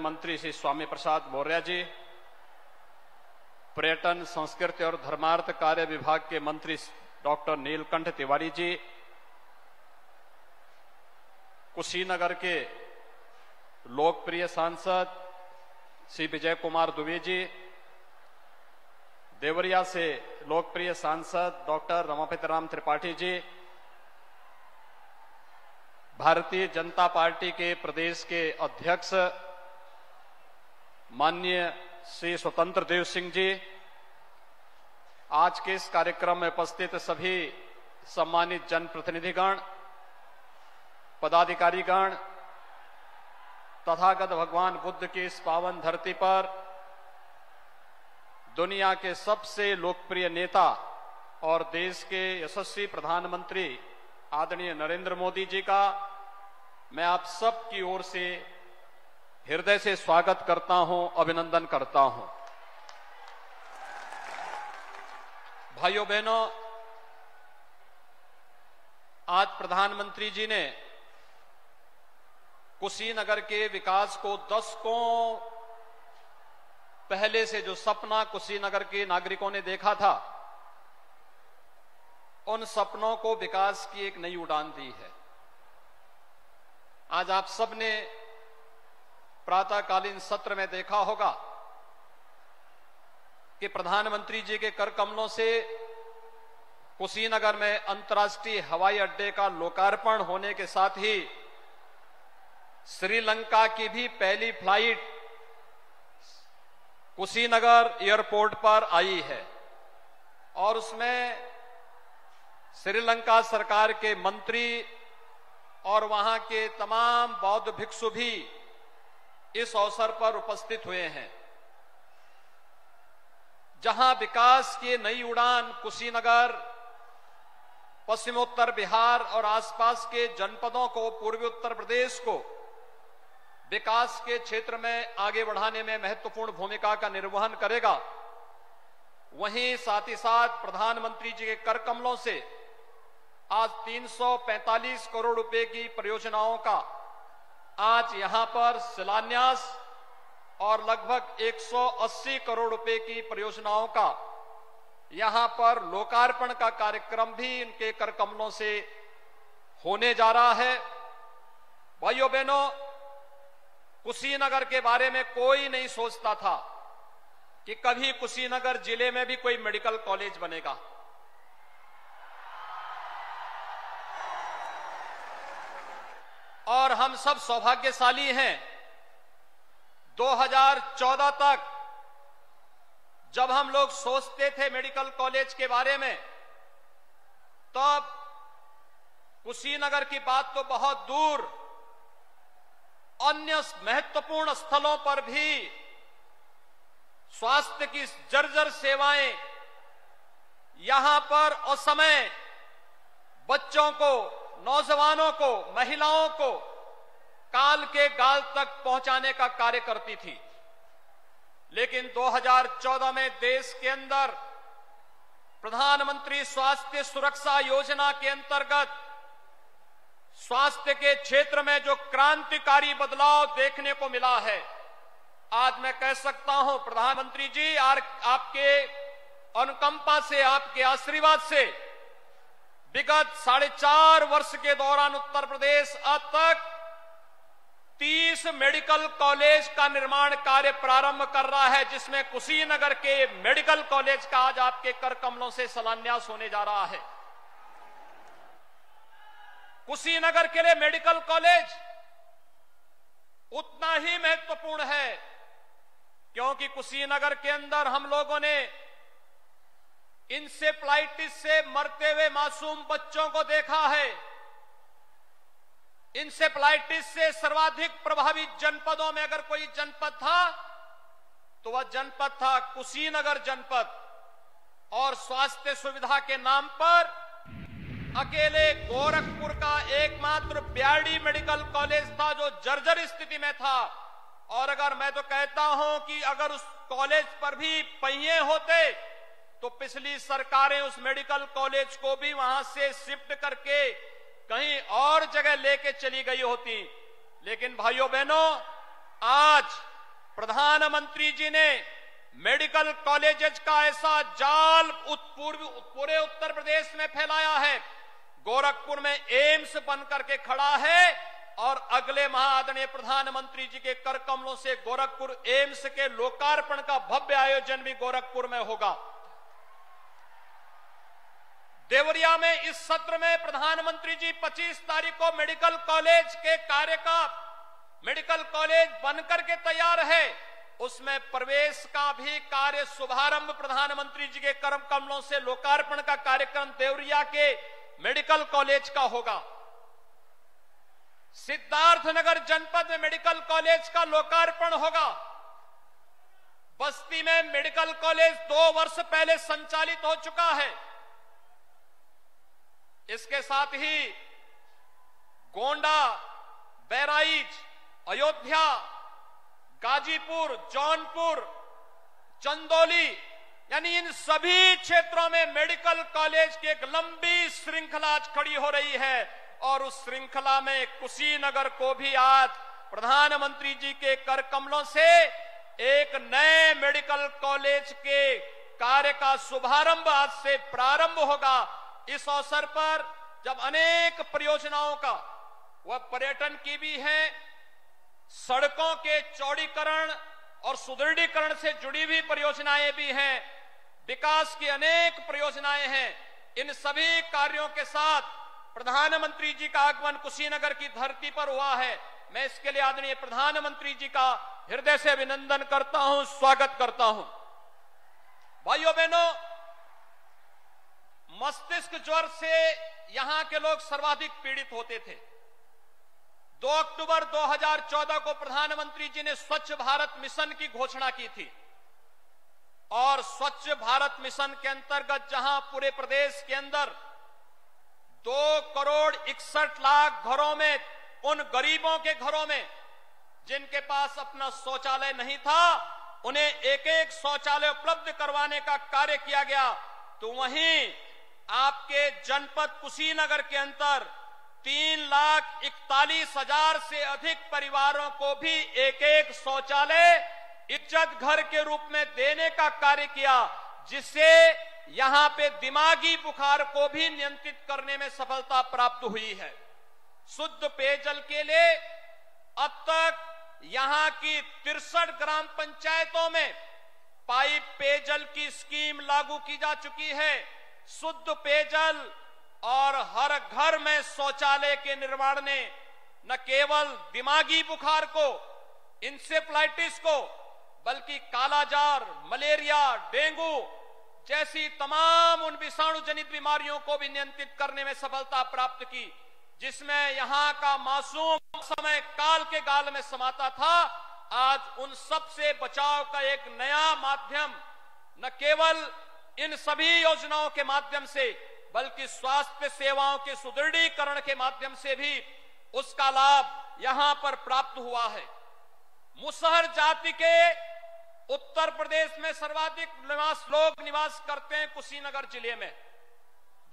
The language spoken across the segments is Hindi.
मंत्री श्री स्वामी प्रसाद मौर्य जी, पर्यटन, संस्कृति और धर्मार्थ कार्य विभाग के मंत्री डॉक्टर नीलकंठ तिवारी जी, कुशीनगर के लोकप्रिय सांसद श्री विजय कुमार दुबे जी, देवरिया से लोकप्रिय सांसद डॉक्टर रमापति राम त्रिपाठी जी, भारतीय जनता पार्टी के प्रदेश के अध्यक्ष माननीय श्री स्वतंत्र देव सिंह जी, आज के इस कार्यक्रम में उपस्थित सभी सम्मानित जनप्रतिनिधिगण, पदाधिकारीगण, तथागत भगवान बुद्ध की इस पावन धरती पर दुनिया के सबसे लोकप्रिय नेता और देश के यशस्वी प्रधानमंत्री आदरणीय नरेंद्र मोदी जी का मैं आप सब की ओर से हृदय से स्वागत करता हूं, अभिनंदन करता हूं। भाइयों बहनों, आज प्रधानमंत्री जी ने कुशीनगर के विकास को दशकों पहले से जो सपना कुशीनगर के नागरिकों ने देखा था, उन सपनों को विकास की एक नई उड़ान दी है। आज आप सबने प्रातःकालीन सत्र में देखा होगा कि प्रधानमंत्री जी के कर कमलों से कुशीनगर में अंतर्राष्ट्रीय हवाई अड्डे का लोकार्पण होने के साथ ही श्रीलंका की भी पहली फ्लाइट कुशीनगर एयरपोर्ट पर आई है और उसमें श्रीलंका सरकार के मंत्री और वहां के तमाम बौद्ध भिक्षु भी इस अवसर पर उपस्थित हुए हैं। जहां विकास की नई उड़ान कुशीनगर, पश्चिमोत्तर बिहार और आसपास के जनपदों को, पूर्वी उत्तर प्रदेश को विकास के क्षेत्र में आगे बढ़ाने में महत्वपूर्ण भूमिका का निर्वहन करेगा, वहीं साथ ही साथ प्रधानमंत्री जी के कर कमलों से आज 345 करोड़ रुपए की परियोजनाओं का आज यहां पर शिलान्यास और लगभग 180 करोड़ रुपए की परियोजनाओं का यहां पर लोकार्पण का कार्यक्रम भी इनके कर कमलों से होने जा रहा है। भाइयों बहनों, कुशीनगर के बारे में कोई नहीं सोचता था कि कभी कुशीनगर जिले में भी कोई मेडिकल कॉलेज बनेगा। और हम सब सौभाग्यशाली हैं, 2014 तक जब हम लोग सोचते थे मेडिकल कॉलेज के बारे में, तब कुशीनगर की बात तो बहुत दूर, अन्य महत्वपूर्ण स्थलों पर भी स्वास्थ्य की जर्जर सेवाएं यहां पर असमय बच्चों को, नौजवानों को, महिलाओं को काल के गाल तक पहुंचाने का कार्य करती थी। लेकिन 2014 में देश के अंदर प्रधानमंत्री स्वास्थ्य सुरक्षा योजना के अंतर्गत स्वास्थ्य के क्षेत्र में जो क्रांतिकारी बदलाव देखने को मिला है, आज मैं कह सकता हूं प्रधानमंत्री जी आपके अनुकंपा से, आपके आशीर्वाद से विगत 4.5 वर्ष के दौरान उत्तर प्रदेश अब तक 30 मेडिकल कॉलेज का निर्माण कार्य प्रारंभ कर रहा है, जिसमें कुशीनगर के मेडिकल कॉलेज का आज आपके कर कमलों से शिलान्यास होने जा रहा है। कुशीनगर के लिए मेडिकल कॉलेज उतना ही महत्वपूर्ण है क्योंकि कुशीनगर के अंदर हम लोगों ने इंसेफ्लाइटिस से मरते हुए मासूम बच्चों को देखा है। इंसेफ्लाइटिस से सर्वाधिक प्रभावित जनपदों में अगर कोई जनपद था तो वह जनपद था कुशीनगर जनपद। और स्वास्थ्य सुविधा के नाम पर अकेले गोरखपुर का एकमात्र बीआरडी मेडिकल कॉलेज था जो जर्जर स्थिति में था। और अगर मैं तो कहता हूं कि अगर उस कॉलेज पर भी पहिए होते तो पिछली सरकारें उस मेडिकल कॉलेज को भी वहां से शिफ्ट करके कहीं और जगह लेके चली गई होती। लेकिन भाइयों बहनों, आज प्रधानमंत्री जी ने मेडिकल कॉलेजेस का ऐसा जाल पूरे उत्तर प्रदेश में फैलाया है। गोरखपुर में एम्स बनकर के खड़ा है और अगले माह आदरणीय प्रधानमंत्री जी के कर कमलों से गोरखपुर एम्स के लोकार्पण का भव्य आयोजन भी गोरखपुर में होगा। देवरिया में इस सत्र में प्रधानमंत्री जी 25 तारीख को मेडिकल कॉलेज के कार्य का मेडिकल कॉलेज बनकर के तैयार है, उसमें प्रवेश का भी कार्य शुभारंभ प्रधानमंत्री जी के कर कमलों से लोकार्पण का कार्यक्रम देवरिया के मेडिकल कॉलेज का होगा। सिद्धार्थनगर जनपद में मेडिकल कॉलेज का लोकार्पण होगा। बस्ती में मेडिकल कॉलेज 2 वर्ष पहले संचालित हो चुका है। इसके साथ ही गोंडा, बहराइच, अयोध्या, गाजीपुर, जौनपुर, चंदौली यानी इन सभी क्षेत्रों में मेडिकल कॉलेज की एक लंबी श्रृंखला खड़ी हो रही है और उस श्रृंखला में कुशीनगर को भी आज प्रधानमंत्री जी के कर कमलों से एक नए मेडिकल कॉलेज के कार्य का शुभारंभ आज से प्रारंभ होगा। इस अवसर पर जब अनेक परियोजनाओं का वह पर्यटन की भी है, सड़कों के चौड़ीकरण और सुदृढ़ीकरण से जुड़ी हुई परियोजनाएं भी हैं, विकास की अनेक परियोजनाएं हैं, इन सभी कार्यों के साथ प्रधानमंत्री जी का आगमन कुशीनगर की धरती पर हुआ है। मैं इसके लिए आदरणीय प्रधानमंत्री जी का हृदय से अभिनंदन करता हूं, स्वागत करता हूं। भाइयों बहनों, मस्तिष्क ज्वर से यहां के लोग सर्वाधिक पीड़ित होते थे। 2 अक्टूबर 2014 को प्रधानमंत्री जी ने स्वच्छ भारत मिशन की घोषणा की थी और स्वच्छ भारत मिशन के अंतर्गत जहां पूरे प्रदेश के अंदर 2,61,00,000 घरों में, उन गरीबों के घरों में जिनके पास अपना शौचालय नहीं था, उन्हें एक-एक शौचालय उपलब्ध करवाने का कार्य किया गया। तो वहीं आपके जनपद कुशीनगर के अंदर 3,41,000 से अधिक परिवारों को भी एक-एक शौचालय इज्जत घर के रूप में देने का कार्य किया, जिससे यहां पे दिमागी बुखार को भी नियंत्रित करने में सफलता प्राप्त हुई है। शुद्ध पेयजल के लिए अब तक यहां की 63 ग्राम पंचायतों में पाइप पेयजल की स्कीम लागू की जा चुकी है। शुद्ध पेयजल और हर घर में शौचालय के निर्माण ने न केवल दिमागी बुखार को, इंसेफ्लाइटिस को, बल्कि कालाजार, मलेरिया, डेंगू जैसी तमाम उन विषाणु जनित बीमारियों को भी नियंत्रित करने में सफलता प्राप्त की, जिसमें यहां का मासूम समय काल के गाल में समाता था। आज उन सब से बचाव का एक नया माध्यम, न केवल इन सभी योजनाओं के माध्यम से बल्कि स्वास्थ्य सेवाओं के सुदृढ़ीकरण के माध्यम से भी उसका लाभ यहां पर प्राप्त हुआ है। मुसहर जाति के उत्तर प्रदेश में सर्वाधिक लोग निवास करते हैं कुशीनगर जिले में।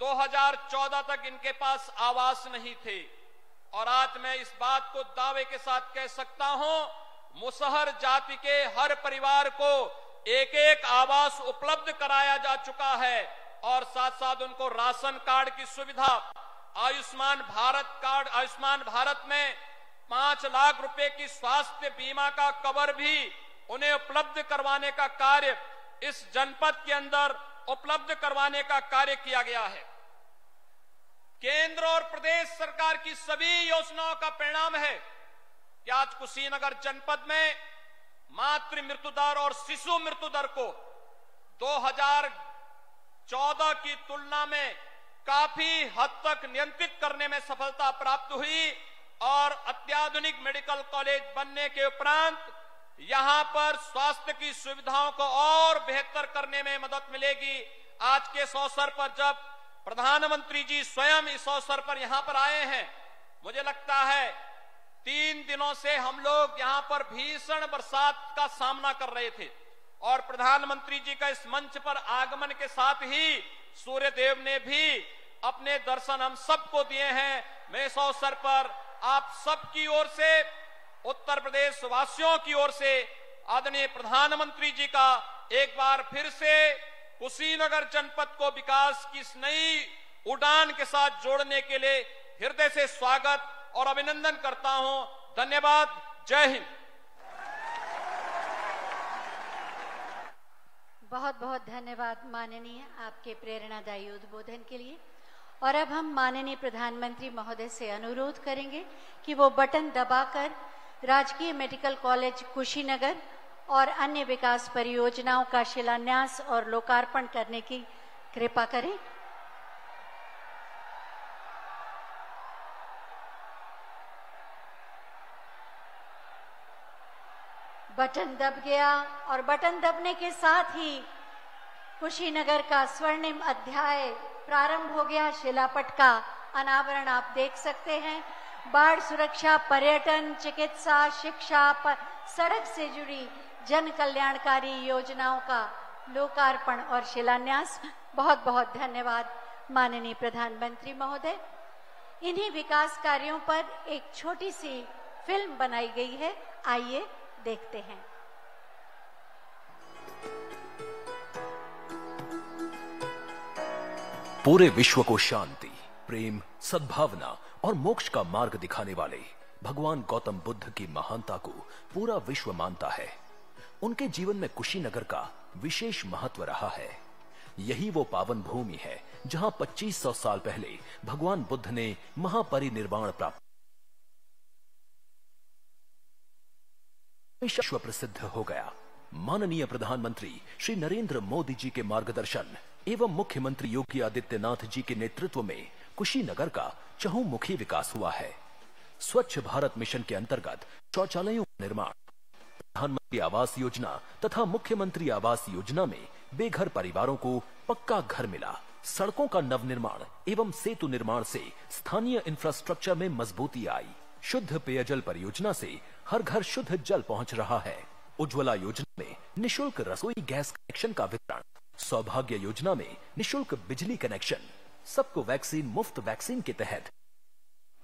2014 तक इनके पास आवास नहीं थे और आज मैं इस बात को दावे के साथ कह सकता हूं, मुसहर जाति के हर परिवार को एक-एक आवास उपलब्ध कराया जा चुका है और साथ साथ उनको राशन कार्ड की सुविधा, आयुष्मान भारत कार्ड, आयुष्मान भारत में 5 लाख रुपए की स्वास्थ्य बीमा का कवर भी उन्हें उपलब्ध करवाने का कार्य इस जनपद के अंदर उपलब्ध करवाने का कार्य किया गया है। केंद्र और प्रदेश सरकार की सभी योजनाओं का परिणाम है कि आज कुशीनगर जनपद में मातृ मृत्यु दर और शिशु मृत्यु दर को 2014 की तुलना में काफी हद तक नियंत्रित करने में सफलता प्राप्त हुई और अत्याधुनिक मेडिकल कॉलेज बनने के उपरांत यहां पर स्वास्थ्य की सुविधाओं को और बेहतर करने में मदद मिलेगी। आज के इस अवसर पर जब प्रधानमंत्री जी स्वयं इस अवसर पर यहां पर आए हैं, मुझे लगता है 3 दिनों से हम लोग यहां पर भीषण बरसात का सामना कर रहे थे और प्रधानमंत्री जी का इस मंच पर आगमन के साथ ही सूर्य देव ने भी अपने दर्शन हम सबको दिए हैं। मैं इस अवसर पर आप सबकी ओर से, उत्तर प्रदेश वासियों की ओर से आदरणीय प्रधानमंत्री जी का एक बार फिर से कुशीनगर जनपद को विकास की इस नई उड़ान के साथ जोड़ने के लिए हृदय से स्वागत और अभिनंदन करता हूं। धन्यवाद। जय हिंद। बहुत बहुत धन्यवाद माननीय, आपके प्रेरणादायी उद्बोधन के लिए। और अब हम माननीय प्रधानमंत्री महोदय से अनुरोध करेंगे कि वो बटन दबाकर राजकीय मेडिकल कॉलेज कुशीनगर और अन्य विकास परियोजनाओं का शिलान्यास और लोकार्पण करने की कृपा करें। बटन दब गया और बटन दबने के साथ ही कुशीनगर का स्वर्णिम अध्याय प्रारंभ हो गया। शिलापट का अनावरण आप देख सकते हैं। बाढ़ सुरक्षा, पर्यटन, चिकित्सा, शिक्षा, सड़क से जुड़ी जन कल्याणकारी योजनाओं का लोकार्पण और शिलान्यास। बहुत बहुत धन्यवाद माननीय प्रधानमंत्री महोदय। इन्हीं विकास कार्यों पर एक छोटी सी फिल्म बनाई गई है, आइए देखते हैं। पूरे विश्व को शांति, प्रेम, सद्भावना और मोक्ष का मार्ग दिखाने वाले भगवान गौतम बुद्ध की महानता को पूरा विश्व मानता है। उनके जीवन में कुशीनगर का विशेष महत्व रहा है। यही वो पावन भूमि है जहां 2500 साल पहले भगवान बुद्ध ने महापरिनिर्वाण प्राप्त, विश्व प्रसिद्ध हो गया। माननीय प्रधानमंत्री श्री नरेंद्र मोदी जी के मार्गदर्शन एवं मुख्यमंत्री योगी आदित्यनाथ जी के नेतृत्व में कुशीनगर का चहुमुखी विकास हुआ है। स्वच्छ भारत मिशन के अंतर्गत शौचालयों का निर्माण, प्रधानमंत्री आवास योजना तथा मुख्यमंत्री आवास योजना में बेघर परिवारों को पक्का घर मिला। सड़कों का नवनिर्माण एवं सेतु निर्माण से स्थानीय इंफ्रास्ट्रक्चर में मजबूती आई। शुद्ध पेयजल परियोजना से हर घर शुद्ध जल पहुंच रहा है। उज्ज्वला योजना में निशुल्क रसोई गैस कनेक्शन का वितरण, सौभाग्य योजना में निशुल्क बिजली कनेक्शन, सबको वैक्सीन मुफ्त वैक्सीन के तहत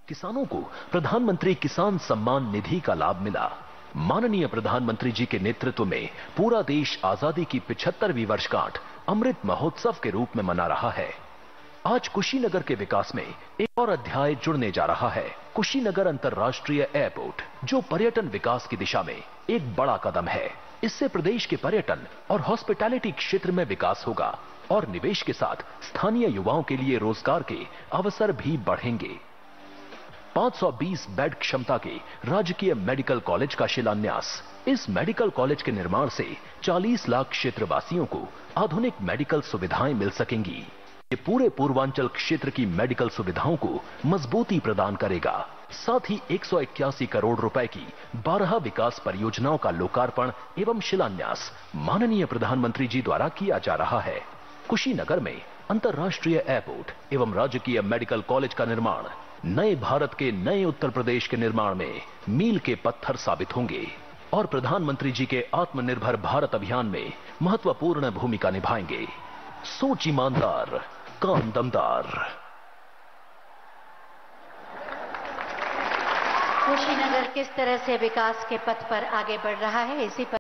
किसानों को प्रधानमंत्री किसान सम्मान निधि का लाभ मिला। माननीय प्रधानमंत्री जी के नेतृत्व में पूरा देश आजादी की 75वीं वर्षगांठ अमृत महोत्सव के रूप में मना रहा है। आज कुशीनगर के विकास में एक और अध्याय जुड़ने जा रहा है। कुशीनगर अंतर्राष्ट्रीय एयरपोर्ट, जो पर्यटन विकास की दिशा में एक बड़ा कदम है। इससे प्रदेश के पर्यटन और हॉस्पिटैलिटी क्षेत्र में विकास होगा और निवेश के साथ स्थानीय युवाओं के लिए रोजगार के अवसर भी बढ़ेंगे। 520 बेड क्षमता के राजकीय मेडिकल कॉलेज का शिलान्यास। इस मेडिकल कॉलेज के निर्माण से 40 लाख क्षेत्रवासियों को आधुनिक मेडिकल सुविधाएं मिल सकेंगी। ये पूरे पूर्वांचल क्षेत्र की मेडिकल सुविधाओं को मजबूती प्रदान करेगा। साथ ही 181 करोड़ रुपए की 12 विकास परियोजनाओं का लोकार्पण एवं शिलान्यास माननीय प्रधानमंत्री जी द्वारा किया जा रहा है। कुशीनगर में अंतर्राष्ट्रीय एयरपोर्ट एवं राजकीय मेडिकल कॉलेज का निर्माण नए भारत के नए उत्तर प्रदेश के निर्माण में मील के पत्थर साबित होंगे और प्रधानमंत्री जी के आत्मनिर्भर भारत अभियान में महत्वपूर्ण भूमिका निभाएंगे। सोच ईमानदार, काम दमदार। कुशीनगर किस तरह से विकास के पथ पर आगे बढ़ रहा है, इसी पर